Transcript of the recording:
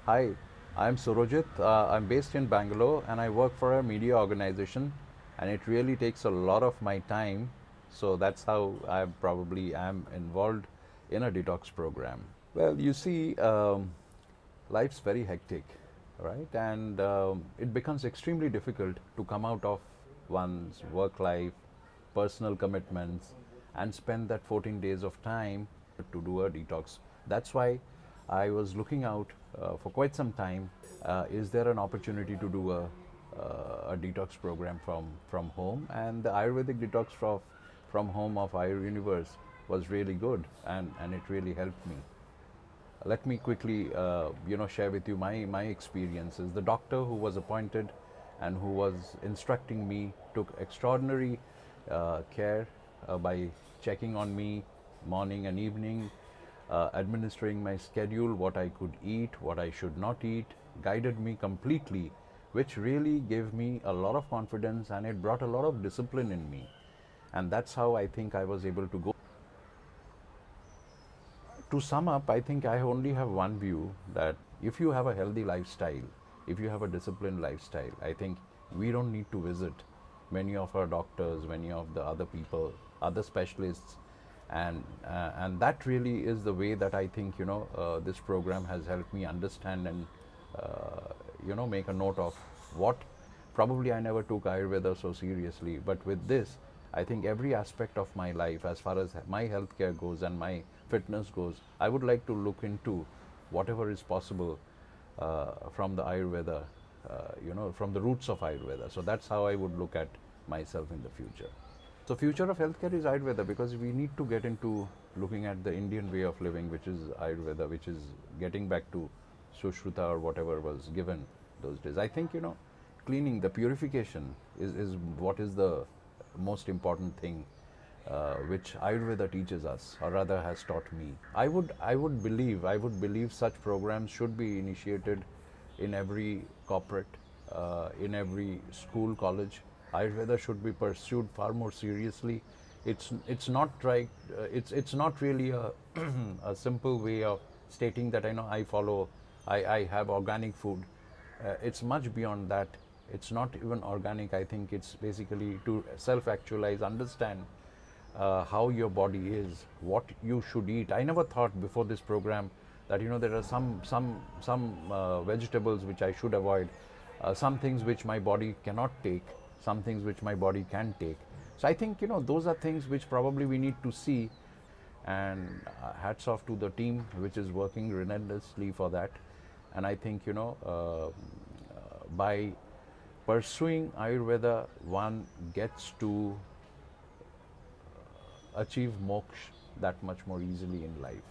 Hi, I'm Surojit. I'm based in Bangalore and I work for a media organization, and it really takes a lot of my time. So that's how I probably am involved in a detox program. Well, you see, life's very hectic, right? And it becomes extremely difficult to come out of one's work life, personal commitments, and spend that 14 days of time to do a detox. That's why I was looking out for quite some time. Is there an opportunity to do a detox program from home? And the Ayurvedic detox from home of Ayur Universe was really good, and it really helped me. Let me quickly, share with you my experiences. The doctor who was appointed and who was instructing me took extraordinary care by checking on me morning and evening, administering my schedule, what I could eat, what I should not eat, guided me completely, which really gave me a lot of confidence and it brought a lot of discipline in me. And that's how I think I was able to go. To sum up, I think I only have one view, that if you have a healthy lifestyle, if you have a disciplined lifestyle, I think we don't need to visit many of our doctors, many of the other people, other specialists, and that really is the way that I think this program has helped me understand and make a note of what probably I never took Ayurveda so seriously, but with this I think every aspect of my life, as far as my healthcare goes and my fitness goes, I would like to look into whatever is possible from the Ayurveda, from the roots of Ayurveda. So that's how I would look at myself in the future. So future of healthcare is Ayurveda, because we need to get into looking at the Indian way of living, which is Ayurveda, which is getting back to Sushruta or whatever was given those days. I think cleaning, the purification is what is the most important thing which Ayurveda teaches us, or rather has taught me. I would believe such programs should be initiated in every corporate, in every school, college. Ayurveda should be pursued far more seriously. It's not right. It's not really a a simple way of stating that I follow. I have organic food. It's much beyond that. It's not even organic. I think it's basically to self-actualize, understand how your body is, what you should eat. I never thought before this program that there are some vegetables which I should avoid, some things which my body cannot take, some things which my body can take. So I think those are things which probably we need to see, and hats off to the team which is working relentlessly for that. And I think by pursuing Ayurveda, one gets to achieve moksha that much more easily in life.